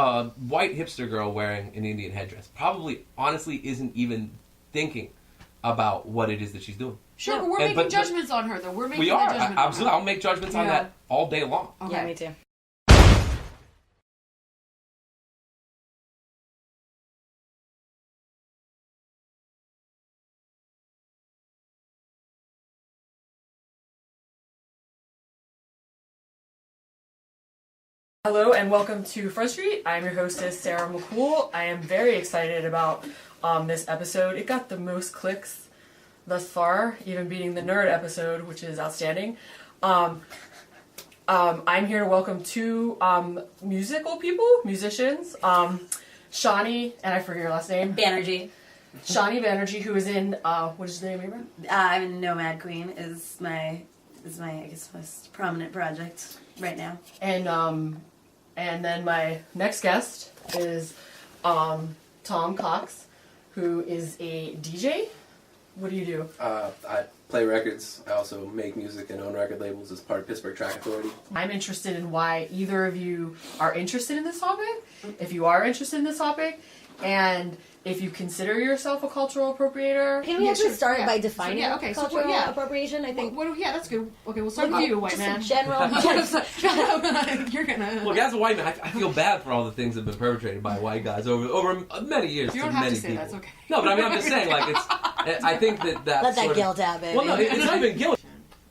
a white hipster girl wearing an Indian headdress probably honestly isn't even thinking about what it is that she's doing. Sure, but we're making judgments on her, though. We're making judgments. Absolutely. I'll make judgments on that all day long. Okay. Yeah, me too. Hello and welcome to Front Street. I'm your hostess, Sarah McCool. I am very excited about this episode. It got the most clicks thus far, even beating the nerd episode, which is outstanding. I'm here to welcome two musicians. Shani, and I forget your last name. Banerjee. Shani Banerjee, who is in, what is the name of your band? Nomad Queen is my I guess most prominent project right now. And then my next guest is Tom Cox, who is a DJ. What do you do? I play records. I also make music and own record labels as part of Pittsburgh Track Authority. I'm interested in why either of you are interested in this topic, if you are interested in this topic, and if you consider yourself a cultural appropriator. Can we actually start by defining cultural appropriation? I think. That's good. Okay, we'll start with you, white man. General. You're gonna. Look, as a white man, I feel bad for all the things that have been perpetrated by white guys over many years. You don't have to say that's okay. No, but I mean, I'm just saying, like, it's. I think that let that guilt out, baby. Well, no, it's not even guilt.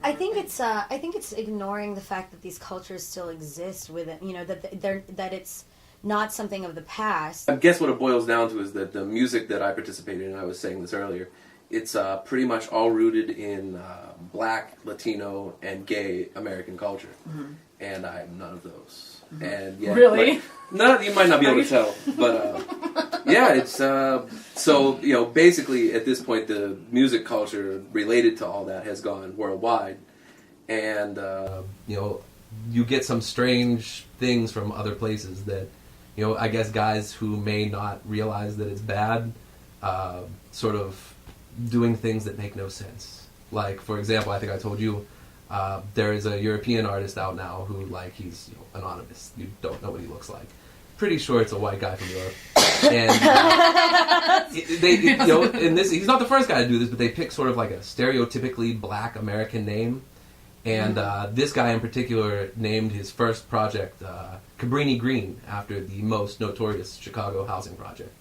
I think it's ignoring the fact that these cultures still exist with it. You know that it's not something of the past. I guess what it boils down to is that the music that I participate in, and I was saying this earlier, it's pretty much all rooted in Black, Latino, and gay American culture, and I'm none of those. And yeah, really, you might not be able to tell, but yeah, it's so basically at this point the music culture related to all that has gone worldwide, and you get some strange things from other places that. I guess guys who may not realize that it's bad, sort of doing things that make no sense. Like, for example, I think I told you, there is a European artist out now who, like, he's anonymous. You don't know what he looks like. Pretty sure it's a white guy from Europe. And he's not the first guy to do this, but they pick sort of like a stereotypically Black American name. And this guy in particular named his first project Cabrini Green after the most notorious Chicago housing project.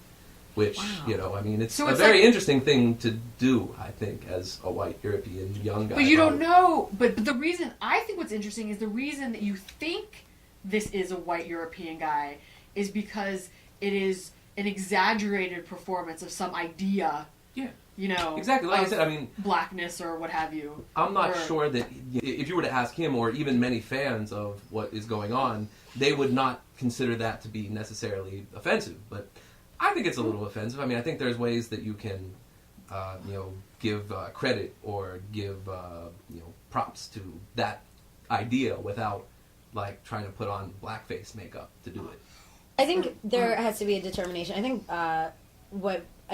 Which, it's a very interesting thing to do, I think, as a white European young guy. But you don't know. But the reason, I think what's interesting is the reason that you think this is a white European guy is because it is an exaggerated performance of some idea. Yeah. Exactly. Like I said, I mean, blackness or what have you. I'm not sure that if you were to ask him or even many fans of what is going on, they would not consider that to be necessarily offensive. But I think it's a little offensive. I mean, I think there's ways that you can, give credit or give, props to that idea without, like, trying to put on blackface makeup to do it. I think there has to be a determination. I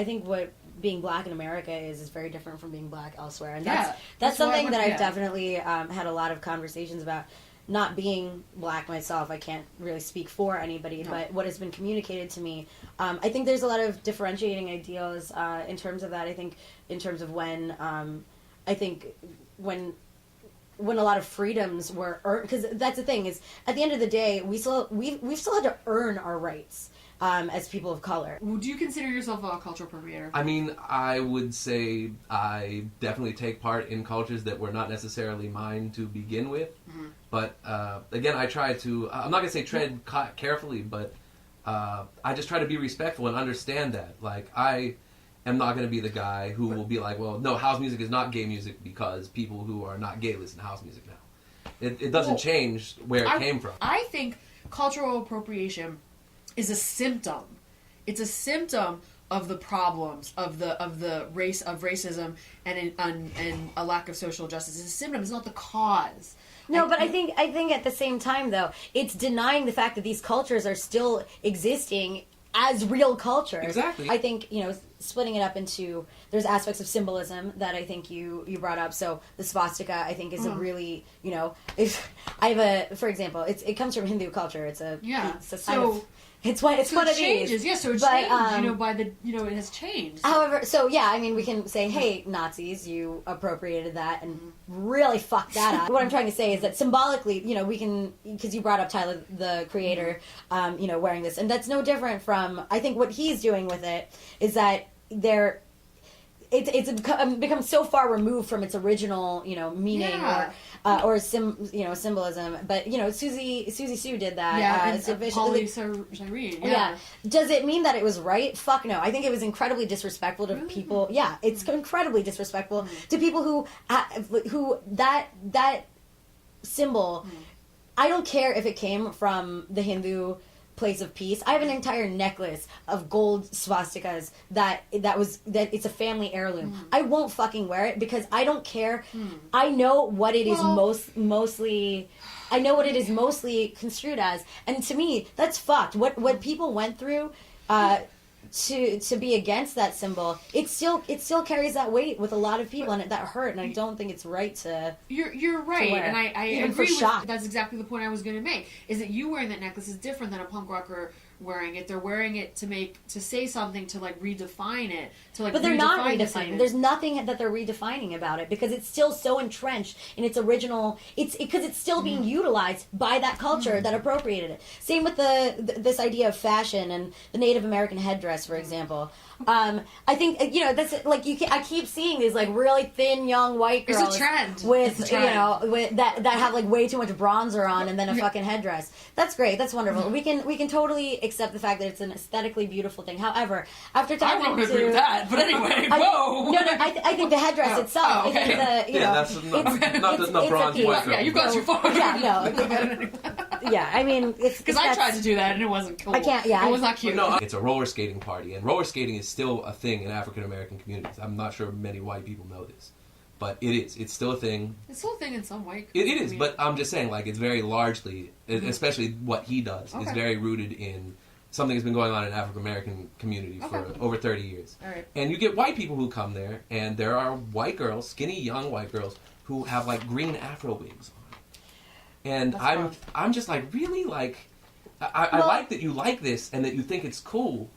think what being Black in America is very different from being Black elsewhere, and that's something that I've definitely had a lot of conversations about. Not being Black myself, I can't really speak for anybody, but what has been communicated to me, I think there's a lot of differentiating ideals in terms of that. I think in terms of when a lot of freedoms were earned, because that's the thing is at the end of the day we've still had to earn our rights. As people of color. Do you consider yourself a cultural appropriator? I mean, I would say I definitely take part in cultures that were not necessarily mine to begin with. Mm-hmm. But again, I try to, I'm not going to say tread carefully, but I just try to be respectful and understand that. Like, I am not going to be the guy who will be like, well, no, house music is not gay music because people who are not gay listen to house music now. It doesn't change where it came from. I think cultural appropriation is a symptom. It's a symptom of the problems of racism and a lack of social justice. It's a symptom. It's not the cause. No, but I think at the same time though, it's denying the fact that these cultures are still existing as real cultures. Exactly. I think, splitting it up into, there's aspects of symbolism that I think you brought up. So the swastika, I think, is a really, if I have for example, it comes from Hindu culture. It's a sign of It's what it changes. is. Yeah, so it But, changed, by the, it has changed. However, so yeah, I mean, we can say, hey, Nazis, you appropriated that and really fucked that up. What I'm trying to say is that symbolically, we can, because you brought up Tyler, the creator, wearing this, and that's no different from, I think what he's doing with it is that it's become so far removed from its original, meaning or symbolism. But Susie Sue did that. Yeah, and Polly Cyrene. Yeah. Does it mean that it was right? Fuck no. I think it was incredibly disrespectful to people. Yeah, it's incredibly disrespectful to people who that symbol. I don't care if it came from the Hindu place of peace. I have an entire necklace of gold swastikas that it's a family heirloom. I won't fucking wear it because I don't care. I know what it is mostly. I know what it is mostly construed as, and to me, that's fucked. What people went through to be against that symbol, it still carries that weight with a lot of people, and that hurt. And I don't think it's right to. You're right, and I Even agree for with. shock. That's exactly the point I was going to make. Is that you wearing that necklace is different than a punk rocker wearing it. They're wearing it to say something, to redefine it, But they're not redefining. There's nothing that they're redefining about it because it's still so entrenched in its original. Because it's still being utilized by that culture that appropriated it. Same with this idea of fashion and the Native American headdress, for example. I think that's I keep seeing these really thin young white girls. It's a trend. With that have way too much bronzer on and then a fucking headdress. That's great. That's wonderful. We can totally accept the fact that it's an aesthetically beautiful thing. However, after talking I won't agree with that. But anyway, whoa. I think the headdress itself. Okay. I think that's not the bronze white girl. Yeah, you've got too far. Yeah, I mean, because I tried to do that and it wasn't cool. I can't. Yeah, it was not cute. No, it's a roller skating party, and roller skating is still a thing in African American communities. I'm not sure many white people know this, but it is. It's still a thing. It's still a thing in some white. It is, but I'm just saying, it's very largely, especially what he does, is very rooted in something that's been going on in African American community for over 30 years. All right. And you get white people who come there, and there are white girls, skinny young white girls, who have green afro wigs on. And I'm just really I like that you like this and that you think it's cool.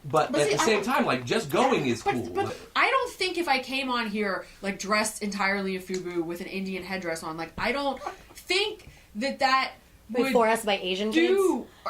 But at the same time, just going is cool. But I don't think if I came on here, dressed entirely in FUBU with an Indian headdress on, I don't think that would for us by Asian kids.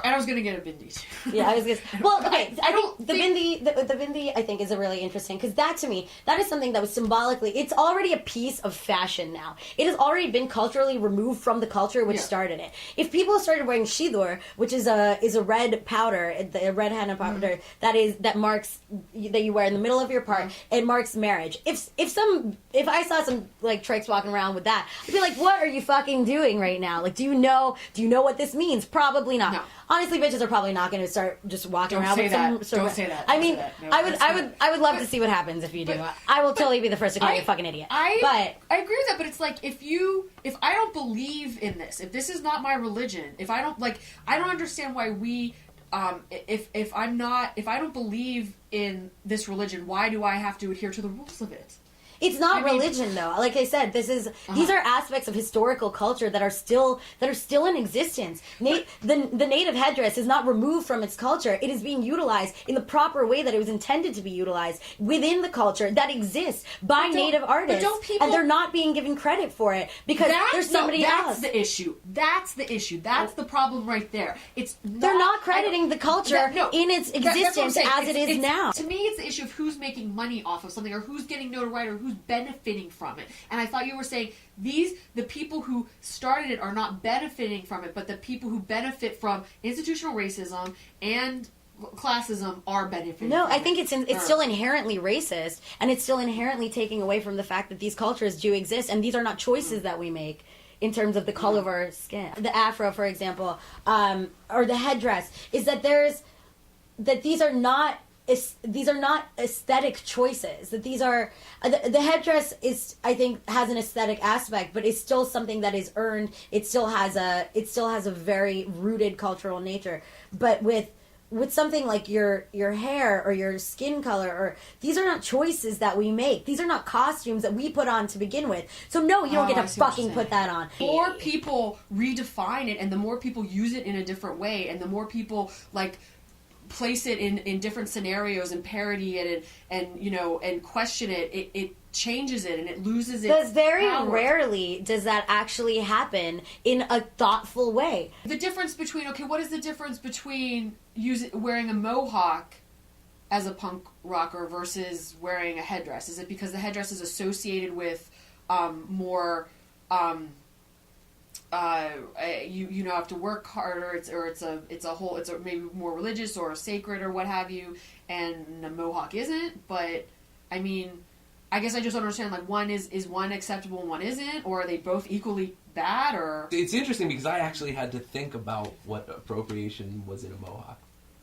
And I was gonna get a bindi too. Yeah, I was gonna. Well, okay. The bindi I think is a really interesting because that to me that is something that was symbolically. It's already a piece of fashion now. It has already been culturally removed from the culture which started it. If people started wearing shidur, which is a red powder, a red henna powder that marks that you wear in the middle of your part, it marks marriage. If I saw some tricks walking around with that, I'd be like, what are you fucking doing right now? Do you know what this means? Probably not. No. Honestly, bitches are probably not going to start just walking around with some sort of. Don't say that. I mean, no, I would love to see what happens if you do. I will totally be the first to call you a fucking idiot. I agree with that, but it's if I don't believe in this, if this is not my religion, if I don't I don't understand why we. If I don't believe in this religion, why do I have to adhere to the rules of it? It's not religion, though. Like I said, these are aspects of historical culture that are still in existence. The native headdress is not removed from its culture. It is being utilized in the proper way that it was intended to be utilized within the culture that exists by native artists, and they're not being given credit for it because there's somebody else. That's the issue. That's the problem right there. They're not crediting the culture in its existence as it is now. To me, it's the issue of who's making money off of something or who's getting notoriety or who's benefiting from it. And I thought you were saying the people who started it are not benefiting from it, but the people who benefit from institutional racism and classism are benefiting. No, from I think it's still inherently racist, and it's still inherently taking away from the fact that these cultures do exist, and these are not choices that we make in terms of the color of our skin. The afro, for example, or the headdress, is that these are not aesthetic choices. That these are the headdress is, I think, has an aesthetic aspect, but it's still something that is earned. It still has a very rooted cultural nature. But with something like your hair or your skin color, or these are not choices that we make. These are not costumes that we put on to begin with. So no, you don't get to fucking put that on. The more people redefine it, and the more people use it in a different way, and the more people place it in different scenarios and parody it and question it, it changes it and it loses its But very power. rarely does that actually happen in a thoughtful way. The difference between, what is the difference between wearing a mohawk as a punk rocker versus wearing a headdress? Is it because the headdress is associated with more you have to work harder, it's maybe more religious or sacred or what have you, and the mohawk isn't? But I mean, I guess I just don't understand, like, one is one acceptable and one isn't, or are they both equally bad? Or It's interesting because I actually had to think about what appropriation was in a mohawk.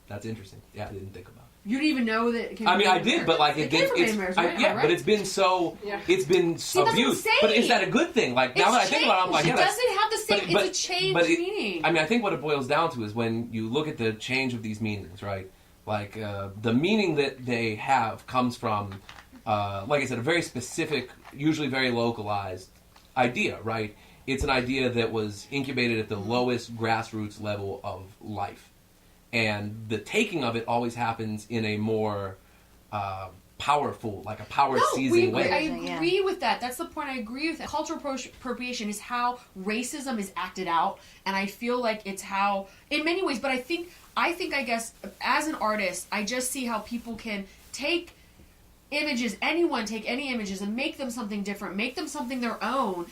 That's interesting. Yeah, I didn't think about it. you didn't even know that it came I from mean, I Native did, but like Americans? It came from Native Americans, right? yeah, Right. but it's been so, it's been See, that's what I'm abused. But is that a good thing? Like, now that I think about it, I'm like, it yeah, doesn't have the same. but- it's a change but it- meaning. I mean, I think what it boils down to is when you look at the change of these meanings, right? Like, the meaning that they have comes from, like I said, a very specific, usually very localized idea, right? It's an idea that was incubated at the lowest grassroots level of life. And the taking of it always happens in a more powerful, like a power-seizing way. I agree with that. That's the point. I agree with that. Cultural appropriation is how racism is acted out, and I feel like it's how, in many ways, but I think, I guess, as an artist, I just see how people can take images, anyone take any images and make them something different, make them something their own,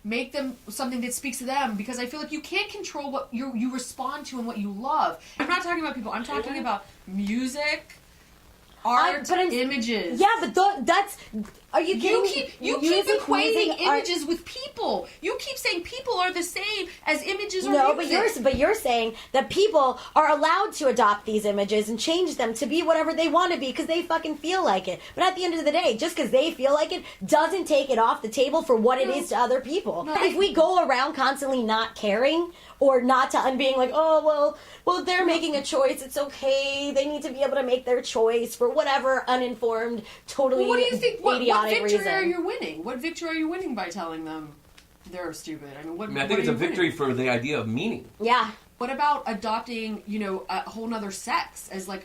make them something that speaks to them, because I feel like you can't control what you respond to and what you love. I'm not talking about people, I'm talking about music, art, images. Yeah, but that's... Are you kidding me? You keep equating images with people. You keep saying people are the same as images or music. But you're saying that people are allowed to adopt these images and change them to be whatever they want to be because they fucking feel like it. But at the end of the day, just because they feel like it doesn't take it off the table for what it is to other people. No. If we go around constantly not caring or and being like, oh, well, they're making a choice. It's okay. They need to be able to make their choice for whatever uninformed, totally what do you think? What victory reason. are you winning? What victory are you winning by telling them they're stupid? I think it's a victory for the idea of meaning. Yeah. What about adopting, a whole nother sex as like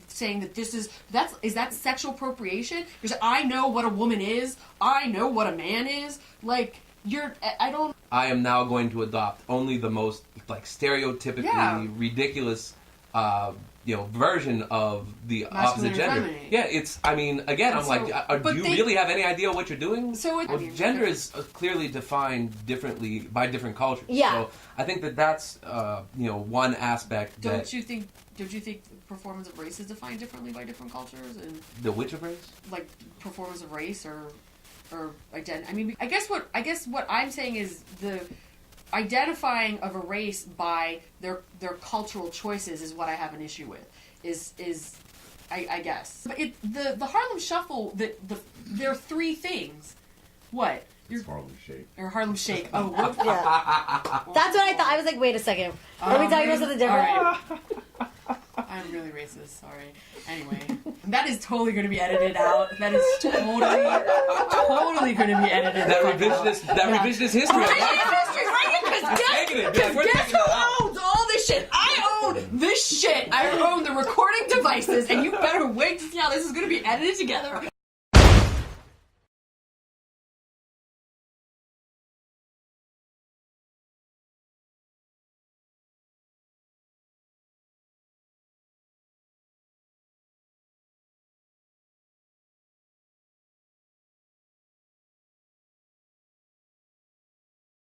saying that is that sexual appropriation? Because I know what a woman is. I know what a man is. Like, I am now going to adopt only the most like stereotypically ridiculous version of the opposite gender. Feminine. Yeah, it's. I mean, again, I'm like, do you really have any idea what you're doing? Gender is clearly defined differently by different cultures. Yeah. So I think that's one aspect. Don't you think the performance of race is defined differently by different cultures? And the which of race? Like performance of race or identity. I mean, I guess what I'm saying is the identifying of a race by their cultural choices is what I have an issue with. I guess. But the Harlem Shuffle, there are three things. What? It's Harlem Shake. Or Harlem Shake. Oh, yeah. That's what I thought. I was like, wait a second. Are we talking about something different? Right. I'm really racist, sorry. Anyway, that is totally going to be edited out. That is totally going to be edited That revisionist history. Because guess who owns all this shit? I own this shit. I own the recording devices, and you better wait to see how this is going to be edited together.